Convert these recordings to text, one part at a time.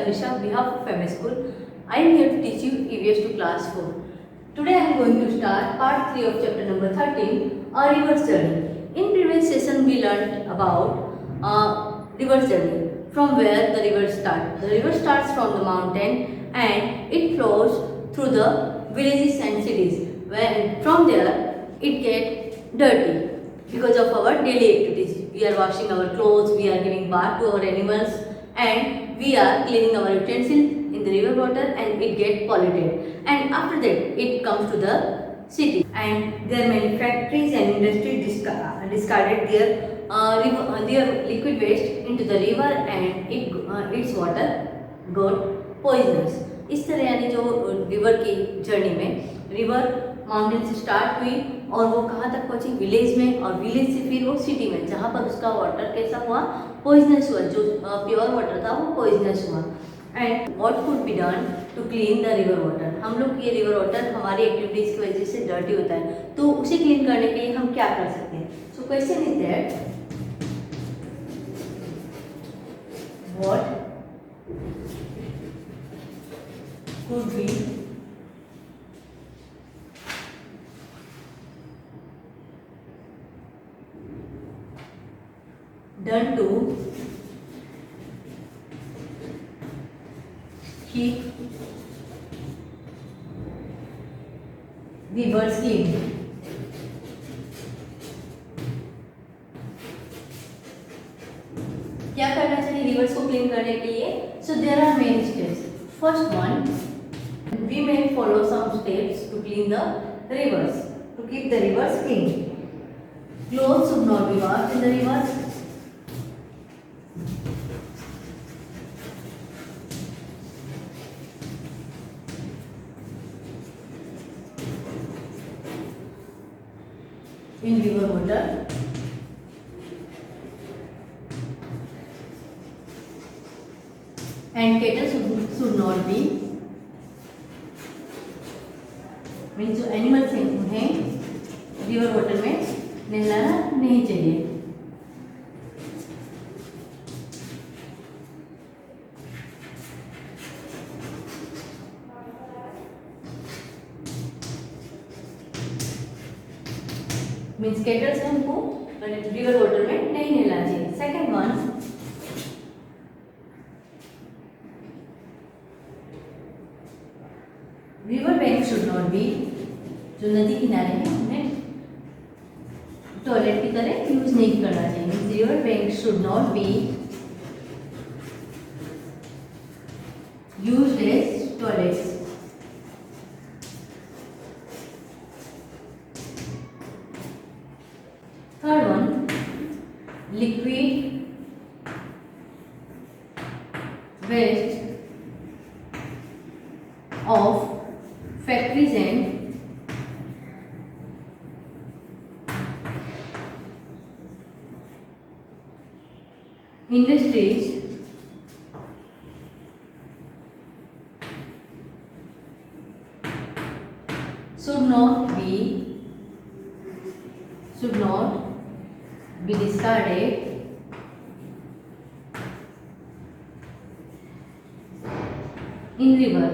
Tanisha on behalf of MS School. I am here to teach you EVS to class 4. Today I am going to start part 3 of chapter number 13, a river journey. In previous session we learnt about river journey, from where the river starts. The river starts from the mountain and it flows through the villages and cities. When from there it gets dirty because of our daily activities. We are washing our clothes, we are giving bath to our animals, and we are cleaning our utensils in the river water, and it gets polluted. And after that it comes to the city, and there are many factories and industries discarded their liquid waste into the river, and its water got poisonous. इस तरह यानी जो river की journey में river mountain से start हुई और वो कहाँ तक पहुँची, विलेज में, और विलेज से फिर वो सिटी में, जहाँ पर उसका वाटर कैसा हुआ, पॉइजनस हुआ. जो प्योर वाटर था वो पॉइजनस हुआ. And what could be done to clean the river water. हम लोग ये रिवर वाटर हमारी एक्टिविटीज़ की वजह से डर्टी होता है, तो उसे क्लीन करने के लिए हम क्या कर सकते हैं. So question is that what could be done to keep rivers clean. क्या करना चाहिए रिवर्स को क्लीन करने के लिए. So there are many steps. First one, we may follow some steps to clean the rivers, to keep the rivers clean. Clothes should not be washed in the rivers. In river water. And cattle should not be, means जो animals हैं उन्हें river water में नहलाना नहीं चाहिए. Means kettles हैं उनको river water में नहीं नहलाना चाहिए. Second one, river bank should not B, जो नदी किनारे हैं उन्हें टॉयलेट की तरह यूज नहीं करना चाहिए. River bank should not be used as toilets. Third one, liquid waste of factories and industries should not be discarded in river.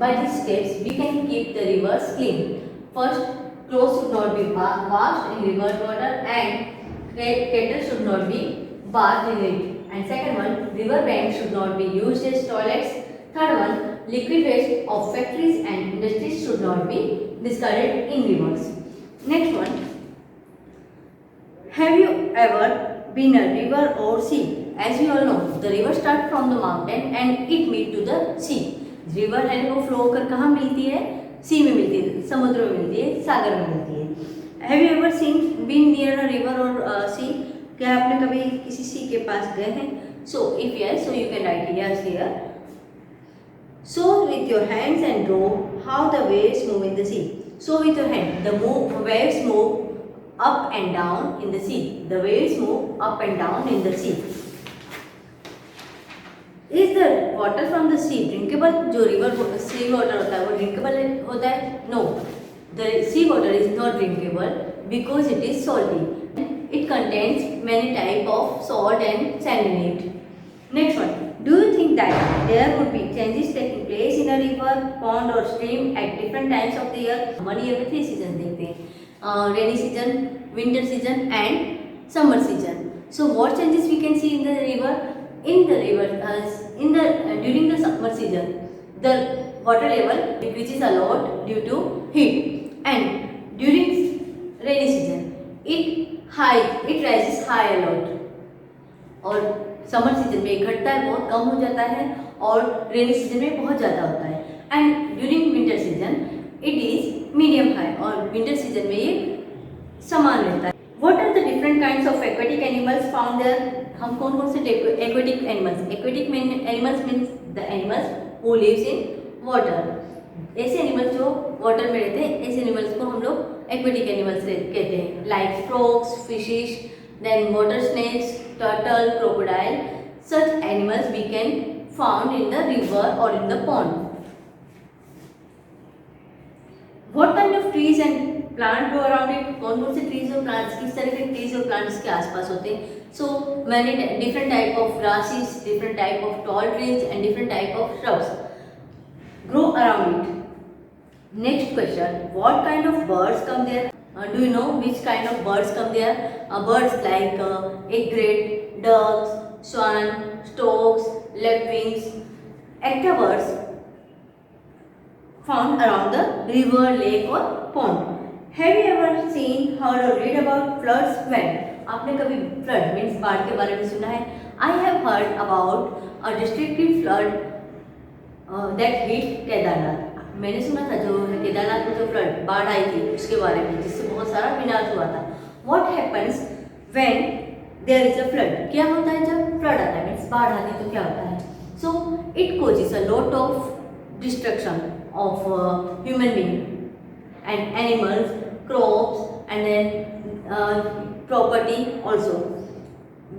By these steps, we can keep the rivers clean. First, clothes should not be washed in river water, and cattle should not be bathed in it. And second one, river banks should not be used as toilets. Third one, liquid waste of factories and industries should not be discarded in rivers. Next one, have you ever been a river or sea? As we all know, the river starts from the mountain and it meet to the sea. River है वो flow होकर कहाँ मिलती है, सी में मिलती है, समुद्र में मिलती है, सागर में मिलती है. Have you ever seen been near a river और सी. क्या आपने कभी किसी सी के पास गए हैं. So if yes, so you can write yes here. So with your hands and draw how the waves move in the sea. So with your hand the waves move up and down in the sea. The waves move up and down in the sea. Is the water from the sea drinkable? जो river sea water होता है वो drinkable होता है? No, the sea water is not drinkable. because it is salty. It contains many type of salt and sand in it. Next one. Do you think that there would be changes taking place in a river, pond or stream at different times of the year? One year में 3 season देखते हैं, rainy season, winter season and summer season. So what changes we can see in the river? In the river, during the summer season, the water level decreases a lot due to heat, and during rainy season, it rises high a lot. और summer season में घटता है, बहुत कम हो जाता है, और rainy season में बहुत ज़्यादा होता है. And during winter season it is medium high, और विंटर सीजन में ये समान रहता है. What are the different kinds of aquatic animals found there? हम कौन कौन से aquatic animals means the animals who lives in water. ऐसे एनिमल्स जो वाटर में रहते हैं, ऐसे एनिमल्स को हम लोग एक्वेटिक एनिमल्स कहते हैं. Like frogs, fishes, then water snakes, turtle, crocodile. Such animals we can found in the river or in the pond. What kind of trees and plant grow around it? कौन कौन से trees और plants, किस तरह के trees और plants के आसपास होते हैं? So many different type of grasses, different type of tall trees and different type of shrubs grow around it. Next question. What kind of birds come there? Do you know which kind of birds come there? Birds like egret, ducks, swan, storks, lapwings, birds found around the river, lake or pond. Have you ever seen, heard or read about floods? When? आपने कभी flood means बाढ़ के बारे में सुना है? I have heard about a destructive flood that hit Kedarnath. मैंने सुना था जो केदारनाथ में जो फ्लड बाढ़ आई थी उसके बारे में, जिससे बहुत सारा विनाश हुआ था. What happens when there is a flood? क्या होता है जब फ्लड आता है, मीन्स बाढ़ आती है तो क्या होता है? So it causes a lot of destruction of human being and animals, crops and then property also.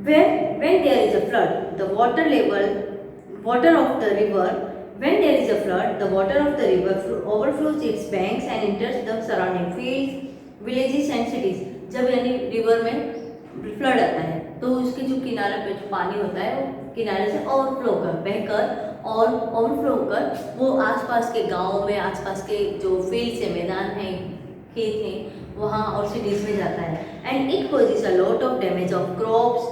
When there is a flood, the water of the river. When there is a flood, the water of the river overflows its banks and enters the surrounding fields, villages and cities. जब यानी river में flood आता है तो उसके जो किनारे पे जो पानी होता है वो किनारे से ओवरफ्लो कर वो आसपास के गाँव में, आसपास के जो फील्ड्स है, मैदान हैं, खेत हैं, वहाँ और सिटीज़ में जाता है. And it causes a lot of damage of crops,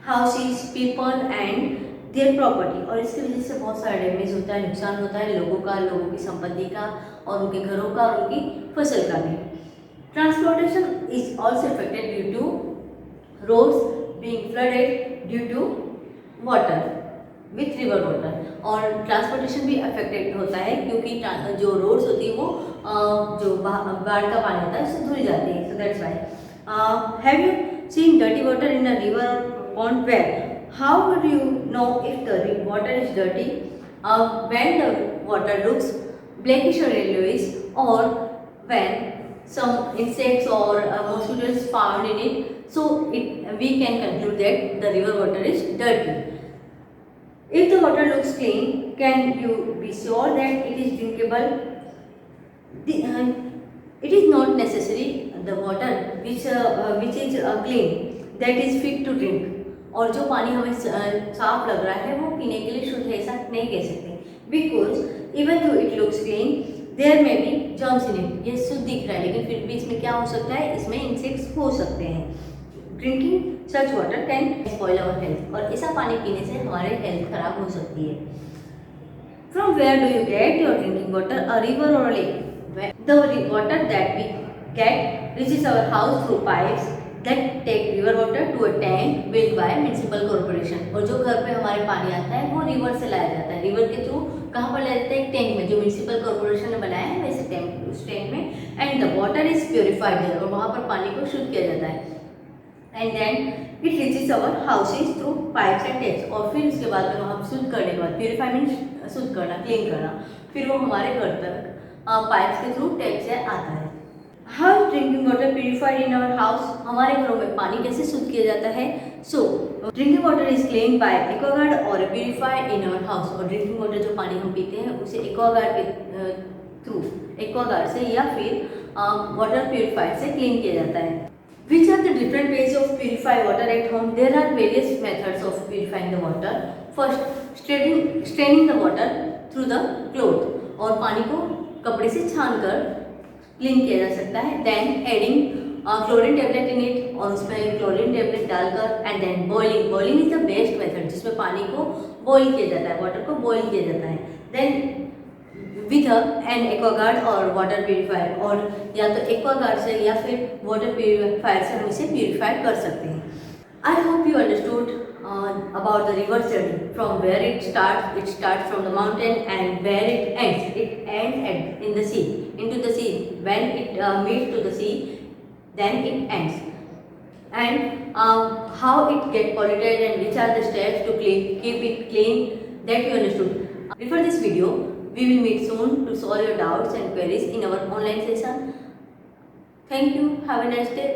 houses, people and their property. और इसकी वजह से बहुत सारा डैमेज होता है, नुकसान होता है लोगों की संपत्ति का और उनके घरों का और उनकी फसल का भी. Transportation is also affected due to roads being flooded due to water with river water. और ट्रांसपोर्टेशन भी अफेक्टेड होता है क्योंकि जो रोड्स होती है वो जो बाढ़ का पानी होता है उससे धुल जाती है. So that's why. Have you seen dirty water in a river or pond? Where? How would you know if the water is dirty? When the water looks blackish or yellowish, or when some insects or mosquitoes found in it, so we can conclude that the river water is dirty. If the water looks clean, can you be sure that it is drinkable? It is not necessary the water which is clean that is fit to drink. और जो पानी हमें साफ लग रहा है वो पीने के लिए शुद्ध है ऐसा नहीं कह सकते. Because even though it looks clean there में बी जर्म्स इन इट. ये शुद्ध दिख रहा है लेकिन फिर भी इसमें क्या हो सकता है, इसमें इंसेक्ट्स हो सकते हैं. Drinking such water can spoil our health. और ऐसा पानी पीने से हमारे हेल्थ खराब हो सकती है. From where do you get your drinking water? A river or lake? The water that we get reaches our house through pipes that take river water to a tank built by municipal corporation. और जो घर पे हमारे पानी आता है वो river से लाया जाता है. रिवर के थ्रू कहाँ पर लाया जाता है? एक टैंक में जो म्यूनिसिपल कॉर्पोरेशन ने बनाया है वैसे टैंक, उस टैंक में. And the water is purified और वहाँ पर पानी को शुद्ध किया जाता है. And then it reaches our houses through pipes and taps. और फिर उसके बाद में वहाँ शुद्ध करने के बाद, प्योरीफाई मीन्स शुद्ध करना, क्लीन करना, फिर वो हमारे घर तक पाइप्स के थ्रू टैप से आता है. How is drinking water purified in our house? हमारे घरों में पानी कैसे शुद्ध किया जाता है? So drinking water is cleaned by Aquaguard और purified in our house. और ड्रिंकिंग वाटर जो पानी हम पीते हैं उसे एक्वागार्ड के थ्रू, एक्वागार्ड से या फिर वाटर प्योरीफायर से क्लीन किया जाता है। Which are the different ways of purify water at home? There are various methods of purifying the water. First, straining the water through the cloth, और पानी को कपड़े से छानकर क्लीन किया जा सकता है। Then adding chlorine tablet in it, और उसमें क्लोरीन टेबलेट डालकर, and then boiling is the best method, जिसमें पानी को बॉइल किया जाता है, वाटर को बॉइल किया जाता है। देन विथ एन एक्वागार्ड और वाटर प्योरीफायर, और या तो एक्वागार्ड से या फिर वाटर प्योरीफायर से हम इसे प्योरीफाई कर सकते हैं। I hope you understood about the river journey, from where it starts from the mountain, and where it ends in the sea, into the sea. When it meets to the sea, then it ends, and how it get polluted and which are the steps to keep it clean, that you understood. Before this video, we will meet soon to solve your doubts and queries in our online session. Thank you. Have a nice day.